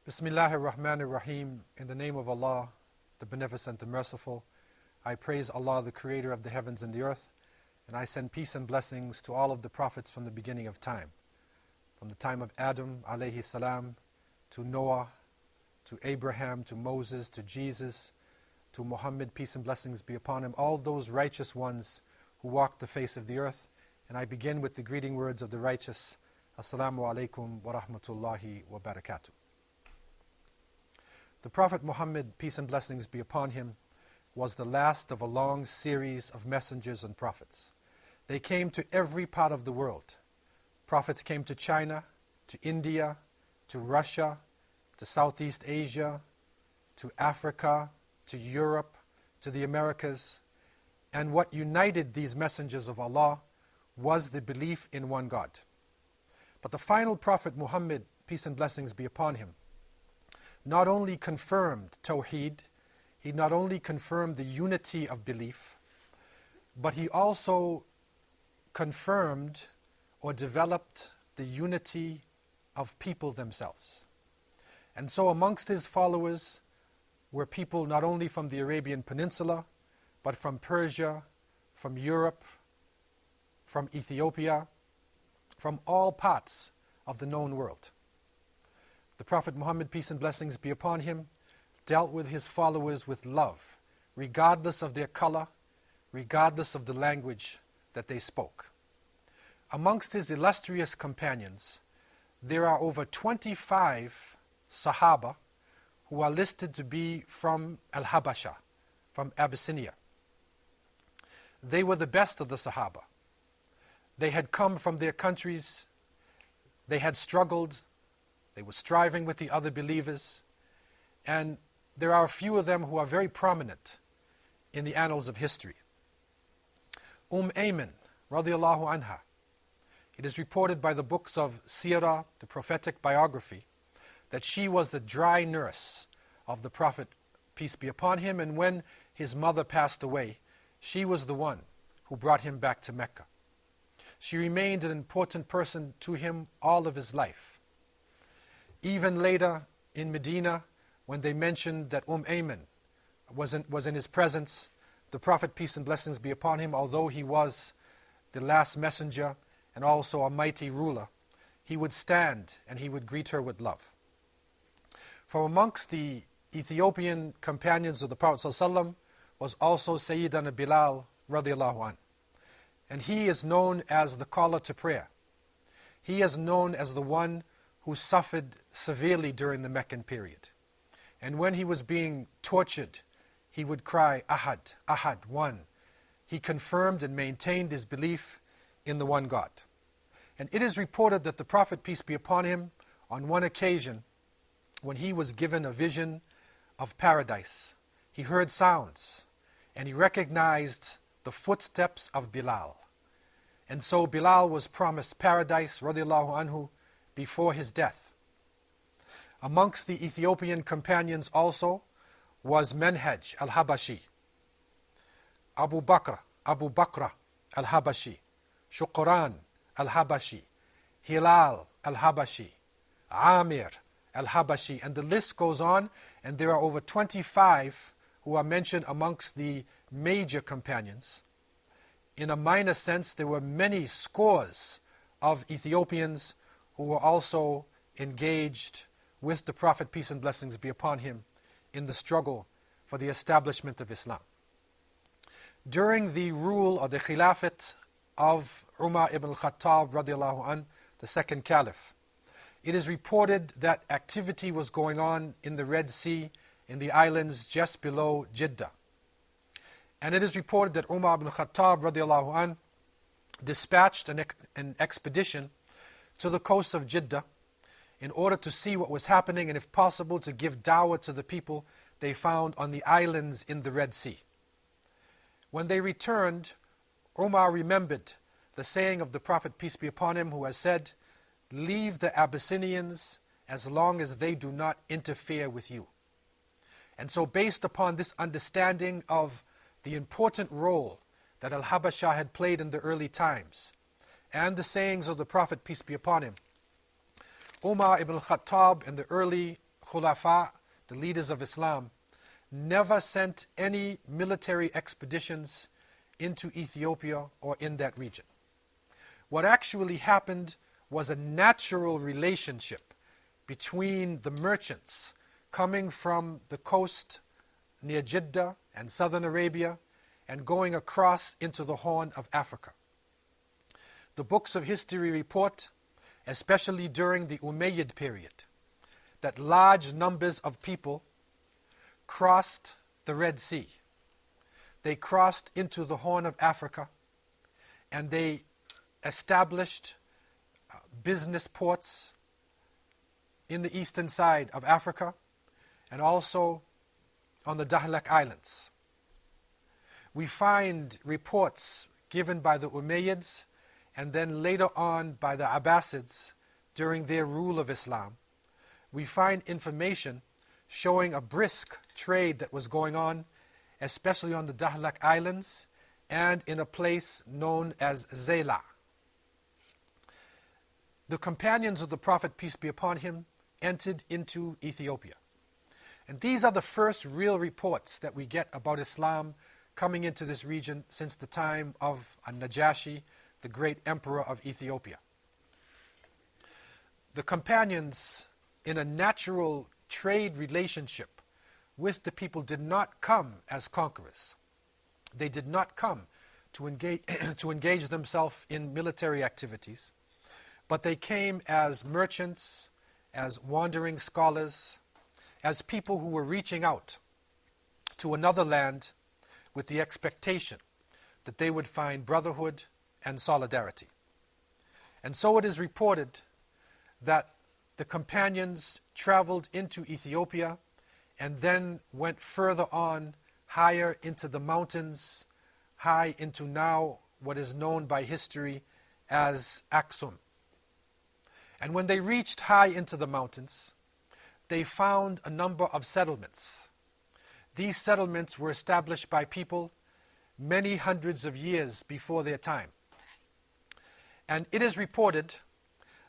Bismillahir Rahmanir Rahim. In the name of Allah, the Beneficent, the Merciful, I praise Allah, the Creator of the heavens and the earth, and I send peace and blessings to all of the prophets from the beginning of time. From the time of Adam, alayhi salam, to Noah, to Abraham, to Moses, to Jesus, to Muhammad, peace and blessings be upon him, all those righteous ones who walk the face of the earth. And I begin with the greeting words of the righteous. Assalamu alaikum wa rahmatullahi wa barakatuh. The Prophet Muhammad, peace and blessings be upon him, was the last of a long series of messengers and prophets. They came to every part of the world. Prophets came to China, to India, to Russia, to Southeast Asia, to Africa, to Europe, to the Americas. And what united these messengers of Allah was the belief in one God. But the final Prophet Muhammad, peace and blessings be upon him, not only confirmed Tawheed, he not only confirmed the unity of belief, but he also confirmed or developed the unity of people themselves. And so amongst his followers were people not only from the Arabian Peninsula, but from Persia, from Europe, from Ethiopia, from all parts of the known world. The Prophet Muhammad, peace and blessings be upon him, dealt with his followers with love, regardless of their color, regardless of the language that they spoke. Amongst his illustrious companions, there are over 25 Sahaba who are listed to be from Al-Habasha, from Abyssinia. They were the best of the Sahaba. They had come from their countries, they had struggled, they were striving with the other believers, and there are a few of them who are very prominent in the annals of history. Ayman, radiallahu anha, it is reported by the books of Sirah, the prophetic biography, that she was the dry nurse of the Prophet, peace be upon him, and when his mother passed away, she was the one who brought him back to Mecca. She remained an important person to him all of his life. Even later in Medina, when they mentioned that Ayman was in his presence, the Prophet, peace and blessings be upon him, although he was the last messenger and also a mighty ruler, he would stand and he would greet her with love. From amongst the Ethiopian companions of the Prophet ﷺ was also Sayyidina Bilal radiallahu anh. And he is known as the caller to prayer. He is known as the one who suffered severely during the Meccan period. And when he was being tortured, he would cry, Ahad, Ahad, one. He confirmed and maintained his belief in the one God. And it is reported that the Prophet, peace be upon him, on one occasion, when he was given a vision of paradise, he heard sounds, and he recognized the footsteps of Bilal. And so Bilal was promised paradise, radiallahu anhu, before his death. Amongst the Ethiopian companions also was Manhaj al-Habashi, Abu Bakr al-Habashi, Shukran al-Habashi, Hilal al-Habashi, Amir al-Habashi, and the list goes on, and there are over 25 who are mentioned amongst the major companions. In a minor sense, there were many scores of Ethiopians who were also engaged with the Prophet, peace and blessings be upon him, in the struggle for the establishment of Islam. During the rule or the Khilafat of Umar ibn al-Khattab radiallahu anh, the second caliph, it is reported that activity was going on in the Red Sea, in the islands just below Jeddah. And it is reported that Umar ibn Khattab radiallahu anh dispatched an expedition to the coast of Jeddah in order to see what was happening and, if possible, to give dawah to the people they found on the islands in the Red Sea. When they returned, Umar remembered the saying of the Prophet, peace be upon him, who has said, "Leave the Abyssinians as long as they do not interfere with you." And so, based upon this understanding of the important role that Al-Habasha had played in the early times, and the sayings of the Prophet, peace be upon him, Umar ibn Khattab and the early Khulafa, the leaders of Islam, never sent any military expeditions into Ethiopia or in that region. What actually happened was a natural relationship between the merchants coming from the coast near Jeddah and southern Arabia and going across into the Horn of Africa. The books of history report, especially during the Umayyad period, that large numbers of people crossed the Red Sea. They crossed into the Horn of Africa, and they established business ports in the eastern side of Africa and also on the Dahlak Islands. We find reports given by the Umayyads and then later on by the Abbasids during their rule of Islam. We find information showing a brisk trade that was going on, especially on the Dahlak Islands and in a place known as Zayla. The companions of the Prophet, peace be upon him, entered into Ethiopia. And these are the first real reports that we get about Islam coming into this region since the time of An-Najashi, the great emperor of Ethiopia. The companions, in a natural trade relationship with the people, did not come as conquerors. They did not come to engage themselves in military activities, but they came as merchants, as wandering scholars, as people who were reaching out to another land with the expectation that they would find brotherhood and solidarity. And so it is reported that the companions traveled into Ethiopia and then went further on, higher into the mountains, high into now what is known by history as Aksum. And when they reached high into the mountains, they found a number of settlements. These settlements were established by people many hundreds of years before their time. And it is reported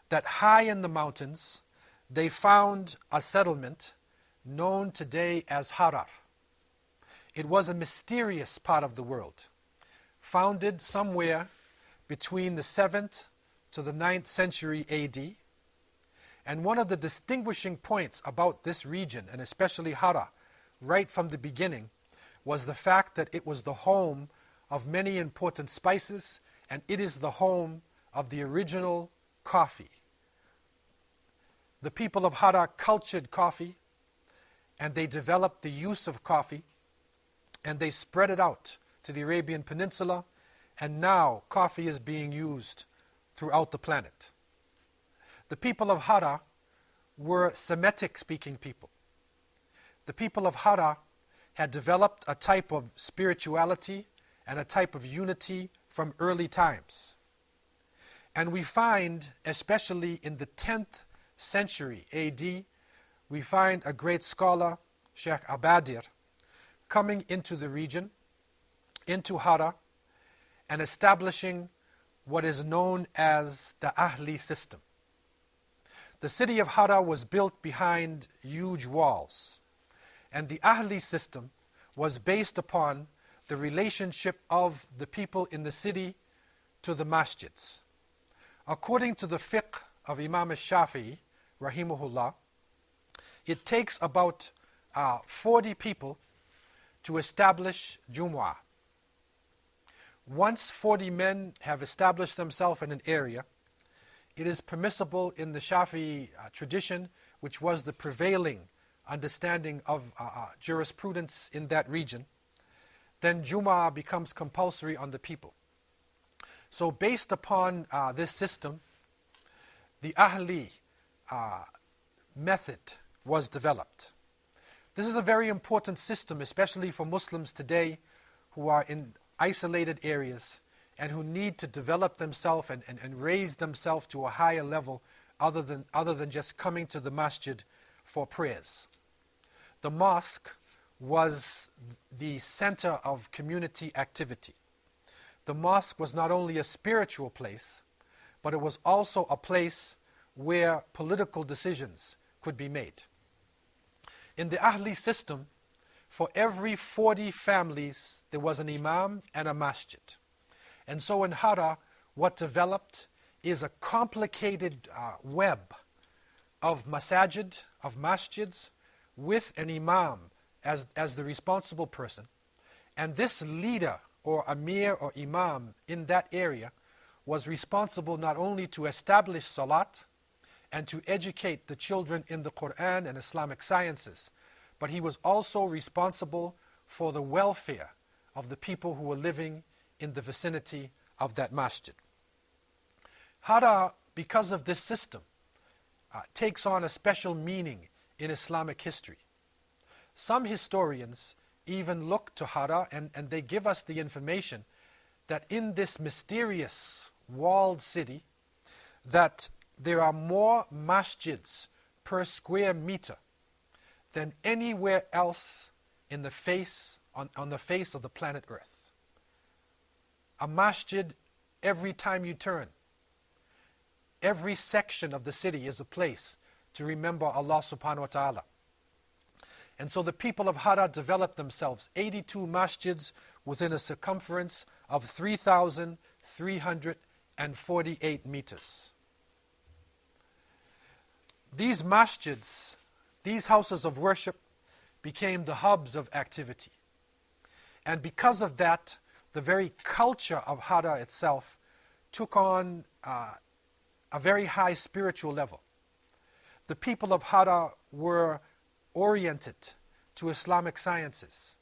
that high in the mountains, they found a settlement known today as Harar. It was a mysterious part of the world, founded somewhere between the 7th to the 9th century AD. And one of the distinguishing points about this region, and especially Harar, right from the beginning, was the fact that it was the home of many important spices, and it is the home of the original coffee. The people of Harar cultured coffee, and they developed the use of coffee, and they spread it out to the Arabian Peninsula, and now coffee is being used throughout the planet. The people of Harar were Semitic-speaking people. The people of Harar had developed a type of spirituality and a type of unity from early times. And we find, especially in the 10th century AD, we find a great scholar, Sheikh Abadir, coming into the region, into Harar, and establishing what is known as the Ahli system. The city of Harar was built behind huge walls, and the Ahli system was based upon the relationship of the people in the city to the masjids. According to the fiqh of Imam al-Shafi'i, rahimahullah, it takes about 40 people to establish Jumu'ah. Once 40 men have established themselves in an area, it is permissible in the Shafi'i tradition, which was the prevailing understanding of jurisprudence in that region, then Jumu'ah becomes compulsory on the people. So based upon this system, the Ahli method was developed. This is a very important system, especially for Muslims today who are in isolated areas and who need to develop themselves and raise themselves to a higher level other than just coming to the masjid for prayers. The mosque was the center of community activity. The mosque was not only a spiritual place, but it was also a place where political decisions could be made. In the Ahli system, for every 40 families, there was an imam and a masjid. And so in Hara, what developed is a complicated web of masajid, of masjids, with an imam as the responsible person. And this leader, or amir or imam in that area, was responsible not only to establish salat and to educate the children in the Quran and Islamic sciences, but he was also responsible for the welfare of the people who were living in the vicinity of that masjid. Hara, because of this system, takes on a special meaning in Islamic history. Some historians even look to Hara and they give us the information that in this mysterious walled city, that there are more masjids per square meter than anywhere else in the face, on the face of the planet Earth. A masjid every time you turn. Every section of the city is a place to remember Allah subhanahu wa ta'ala. And so the people of Hara developed themselves 82 masjids within a circumference of 3,348 meters. These masjids, these houses of worship, became the hubs of activity. And because of that, the very culture of Hara itself took on a very high spiritual level. The people of Hara were oriented to Islamic sciences,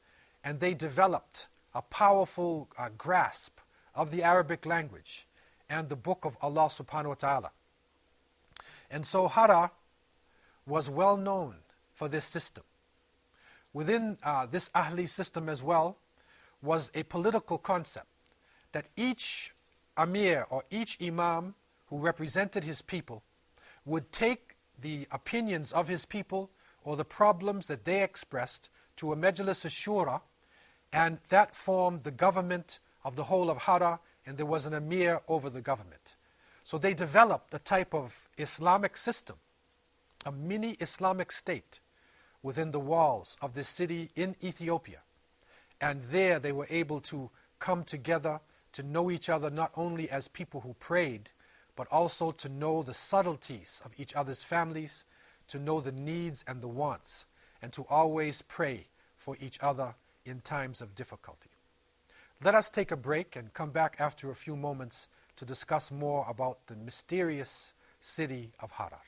and they developed a powerful grasp of the Arabic language and the book of Allah subhanahu wa ta'ala. And so Hara was well known for this system. Within this Ahli system as well was a political concept that each Amir or each Imam who represented his people would take the opinions of his people or the problems that they expressed to a Majlis al-Shura, and that formed the government of the whole of Hara, and there was an Amir over the government. So they developed a type of Islamic system, a mini Islamic state within the walls of this city in Ethiopia. And there they were able to come together to know each other not only as people who prayed, but also to know the subtleties of each other's families, to know the needs and the wants, and to always pray for each other in times of difficulty. Let us take a break and come back after a few moments to discuss more about the mysterious city of Harar.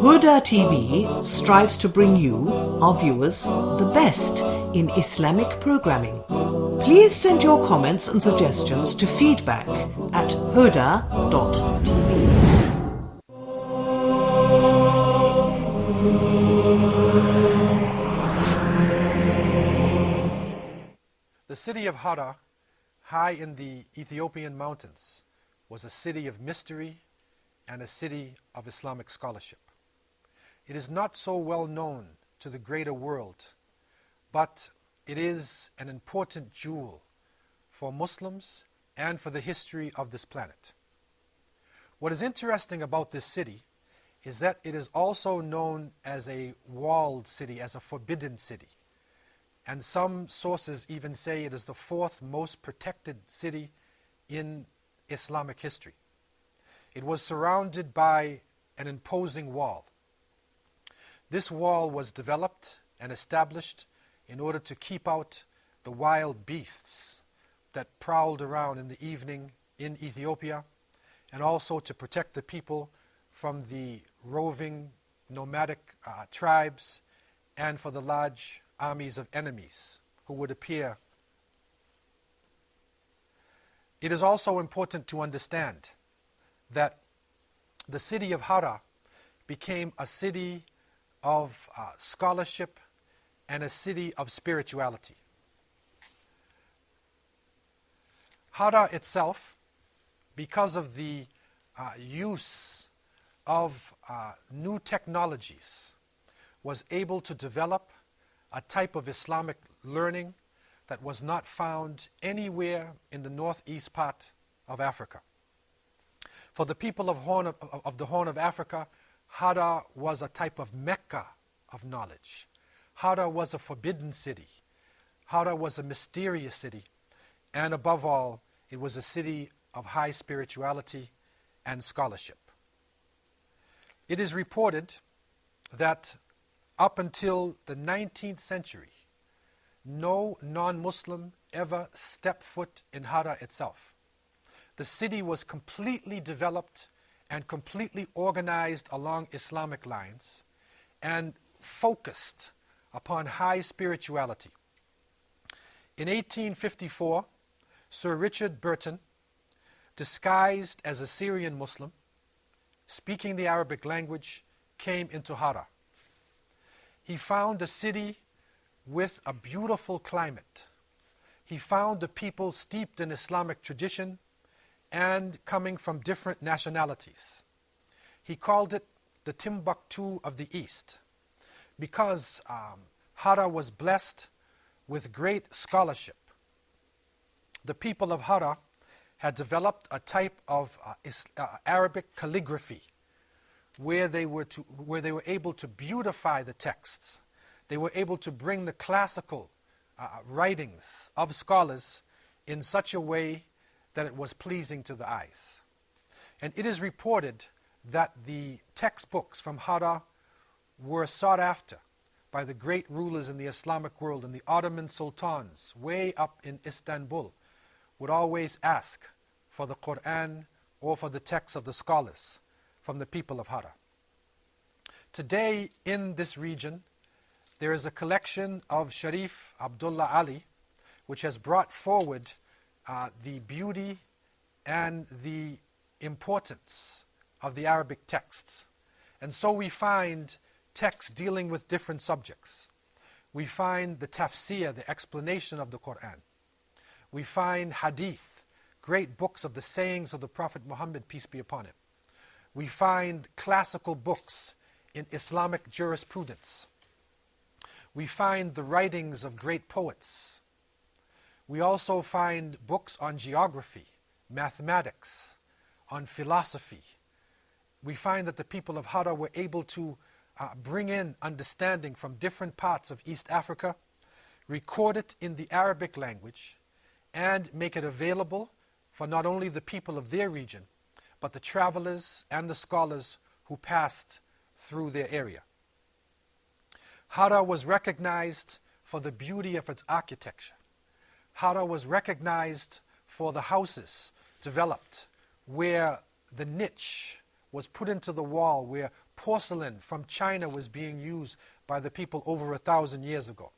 Huda TV strives to bring you, our viewers, the best in Islamic programming. Please send your comments and suggestions to feedback@huda.tv. The city of Hara, high in the Ethiopian mountains, was a city of mystery and a city of Islamic scholarship. It is not so well known to the greater world, but it is an important jewel for Muslims and for the history of this planet. What is interesting about this city is that it is also known as a walled city, as a forbidden city. And some sources even say it is the fourth most protected city in Islamic history. It was surrounded by an imposing wall. This wall was developed and established in order to keep out the wild beasts that prowled around in the evening in Ethiopia, and also to protect the people from the roving nomadic tribes and for the large armies of enemies who would appear. It is also important to understand that the city of Hara became a city of scholarship and a city of spirituality. Hara itself, because of the use of new technologies, was able to develop a type of Islamic learning that was not found anywhere in the northeast part of Africa. For the people of the Horn of Africa, Hara was a type of Mecca of knowledge. Hara was a forbidden city. Hara was a mysterious city. And above all, it was a city of high spirituality and scholarship. It is reported that up until the 19th century, no non-Muslim ever stepped foot in Hara itself. The city was completely developed and completely organized along Islamic lines and focused upon high spirituality. In 1854, Sir Richard Burton, disguised as a Syrian Muslim, speaking the Arabic language, came into Hara. He found a city with a beautiful climate. He found the people steeped in Islamic tradition and coming from different nationalities. He called it the Timbuktu of the East because Hara was blessed with great scholarship. The people of Hara had developed a type of Arabic calligraphy where they were able to beautify the texts. They were able to bring the classical writings of scholars in such a way that it was pleasing to the eyes. And it is reported that the textbooks from Hara were sought after by the great rulers in the Islamic world, and the Ottoman sultans way up in Istanbul would always ask for the Quran or for the texts of the scholars from the people of Hara. Today in this region, there is a collection of Sharif Abdullah Ali, which has brought forward the beauty and the importance of the Arabic texts. And so we find texts dealing with different subjects. We find the tafsir, the explanation of the Quran. We find hadith, great books of the sayings of the Prophet Muhammad, peace be upon him. We find classical books in Islamic jurisprudence. We find the writings of great poets. We also find books on geography, mathematics, on philosophy. We find that the people of Hara were able to bring in understanding from different parts of East Africa, record it in the Arabic language, and make it available for not only the people of their region, but the travelers and the scholars who passed through their area. Hara was recognized for the beauty of its architecture. Hara was recognized for the houses developed where the niche was put into the wall, where porcelain from China was being used by the people over 1,000 years ago,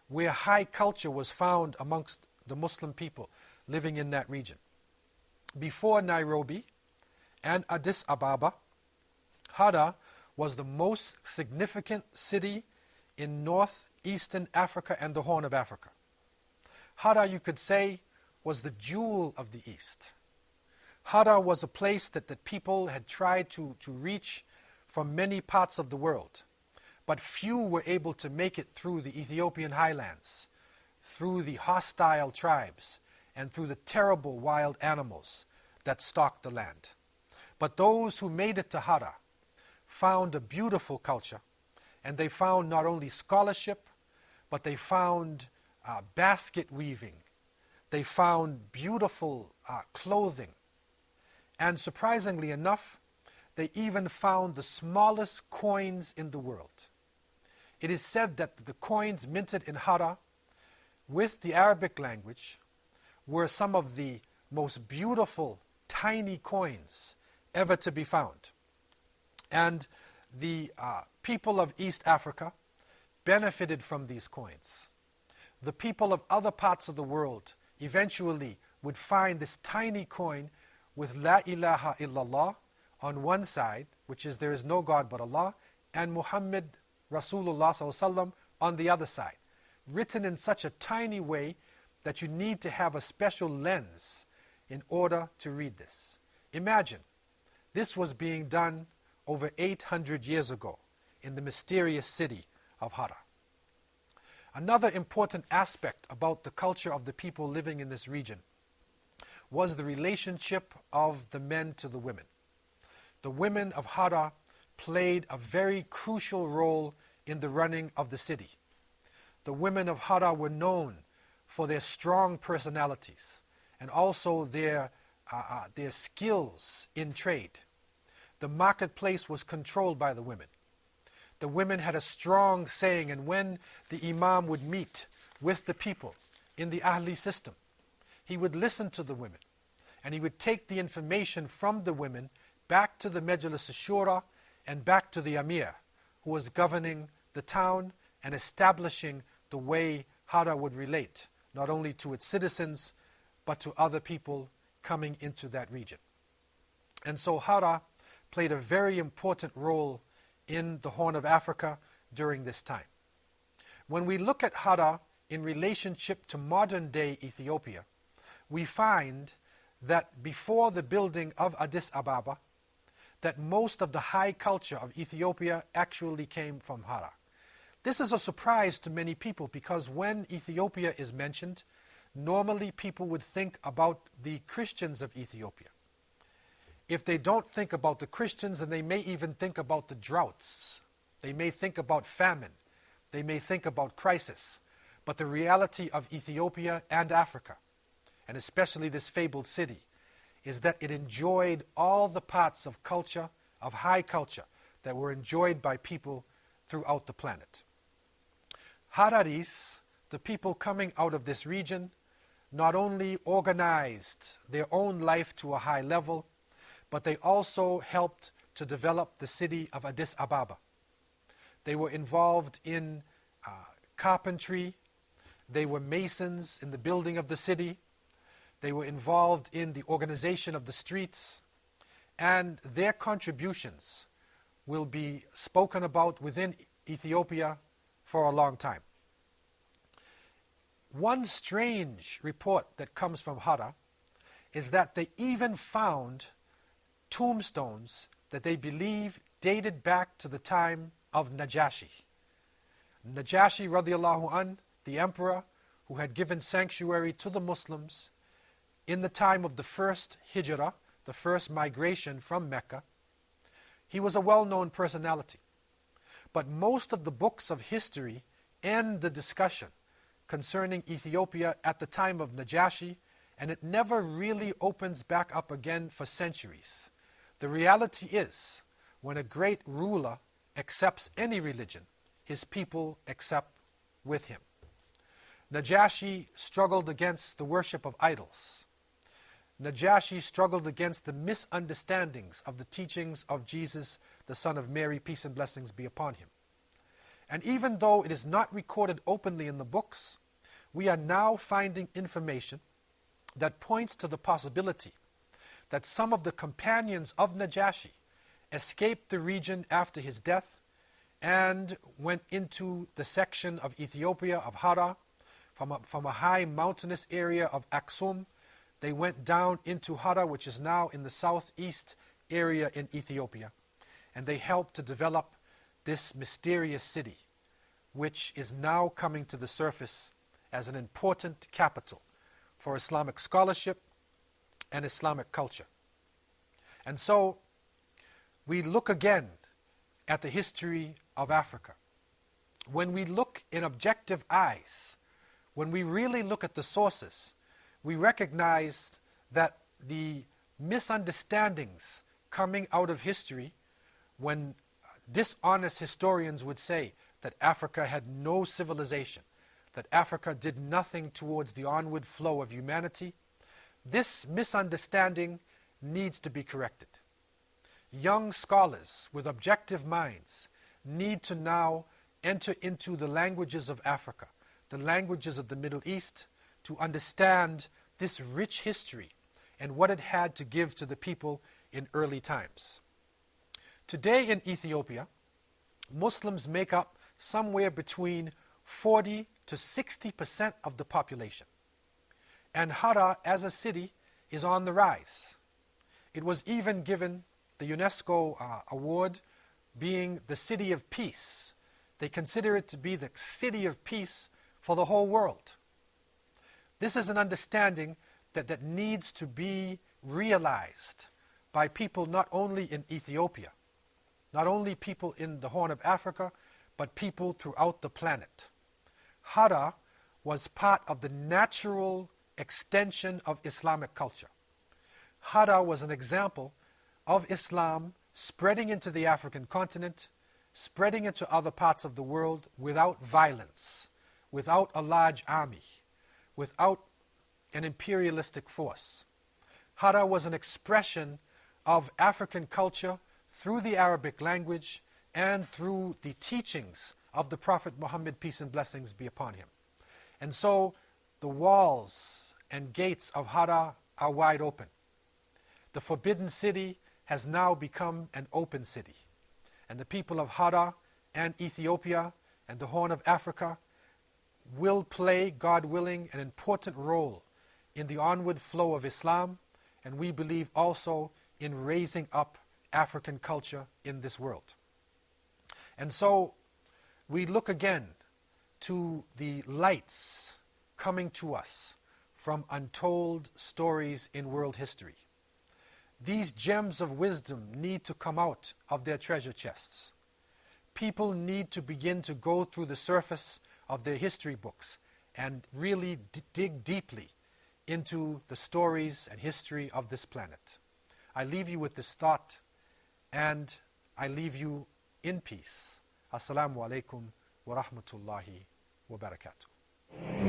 where high culture was found amongst the Muslim people living in that region. Before Nairobi and Addis Ababa, Hara was the most significant city in northeastern Africa and the Horn of Africa. Hara, you could say, was the jewel of the East. Hara was a place that the people had tried to reach from many parts of the world, but few were able to make it through the Ethiopian highlands, through the hostile tribes, and through the terrible wild animals that stalked the land. But those who made it to Hara found a beautiful culture, and they found not only scholarship, but they found basket weaving. They found beautiful clothing. And surprisingly enough, they even found the smallest coins in the world. It is said that the coins minted in Hara with the Arabic language were some of the most beautiful tiny coins ever to be found. And the people of East Africa benefited from these coins. The people of other parts of the world eventually would find this tiny coin with La ilaha illallah on one side, which is there is no God but Allah, and Muhammad Rasulullah sallallahu on the other side, written in such a tiny way that you need to have a special lens in order to read this. Imagine, this was being done over 800 years ago in the mysterious city of Hara. Another important aspect about the culture of the people living in this region was the relationship of the men to the women. The women of Hara played a very crucial role in the running of the city. The women of Hara were known for their strong personalities and also their skills in trade. The marketplace was controlled by the women. The women had a strong saying, and when the Imam would meet with the people in the Ahli system, he would listen to the women and he would take the information from the women back to the Majlis al-Shura and back to the Amir, who was governing the town and establishing the way Hara would relate, not only to its citizens, but to other people coming into that region. And so Hara played a very important role in the Horn of Africa during this time. When we look at Hara in relationship to modern-day Ethiopia, we find that before the building of Addis Ababa, that most of the high culture of Ethiopia actually came from Hara. This is a surprise to many people because when Ethiopia is mentioned, normally people would think about the Christians of Ethiopia. If they don't think about the Christians, then they may even think about the droughts. They may think about famine. They may think about crisis. But the reality of Ethiopia and Africa, and especially this fabled city, is that it enjoyed all the parts of culture, of high culture, that were enjoyed by people throughout the planet. Hararis, the people coming out of this region, not only organized their own life to a high level, but they also helped to develop the city of Addis Ababa. They were involved in carpentry. They were masons in the building of the city. They were involved in the organization of the streets. And their contributions will be spoken about within Ethiopia for a long time. One strange report that comes from Hara is that they even found tombstones that they believe dated back to the time of Najashi. Najashi radiallahu an, the emperor who had given sanctuary to the Muslims in the time of the first hijrah, the first migration from Mecca. He was a well-known personality. But most of the books of history end the discussion concerning Ethiopia at the time of Najashi, and it never really opens back up again for centuries. The reality is, when a great ruler accepts any religion, his people accept with him. Najashi struggled against the worship of idols. Najashi struggled against the misunderstandings of the teachings of Jesus, the son of Mary, peace and blessings be upon him. And even though it is not recorded openly in the books, we are now finding information that points to the possibility that some of the companions of Najashi escaped the region after his death and went into the section of Ethiopia of Hara from a high mountainous area of Aksum. They went down into Hara, which is now in the southeast area in Ethiopia, and they helped to develop this mysterious city, which is now coming to the surface as an important capital for Islamic scholarship and Islamic culture. And so we look again at the history of Africa. When we look in objective eyes, when we really look at the sources, we recognize that the misunderstandings coming out of history, when dishonest historians would say that Africa had no civilization, that Africa did nothing towards the onward flow of humanity, this misunderstanding needs to be corrected. Young scholars with objective minds need to now enter into the languages of Africa, the languages of the Middle East, to understand this rich history and what it had to give to the people in early times. Today in Ethiopia, Muslims make up somewhere between 40 to 60% of the population. And Hara as a city is on the rise. It was even given the UNESCO award being the City of Peace. They consider it to be the city of peace for the whole world. This is an understanding that needs to be realized by people not only in Ethiopia, not only people in the Horn of Africa, but people throughout the planet. Hara was part of the natural extension of Islamic culture. Hara was an example of Islam spreading into the African continent, spreading into other parts of the world without violence, without a large army, without an imperialistic force. Hara was an expression of African culture through the Arabic language and through the teachings of the Prophet Muhammad, peace and blessings be upon him. And so the walls and gates of Hara are wide open. The forbidden city has now become an open city. And the people of Hara and Ethiopia and the Horn of Africa will play, God willing, an important role in the onward flow of Islam, and we believe also in raising up African culture in this world. And so we look again to the lights coming to us from untold stories in world history. These gems of wisdom need to come out of their treasure chests. People need to begin to go through the surface of their history books and really dig deeply into the stories and history of this planet. I leave you with this thought, and I leave you in peace. Assalamu alaikum wa rahmatullahi wa barakatuh.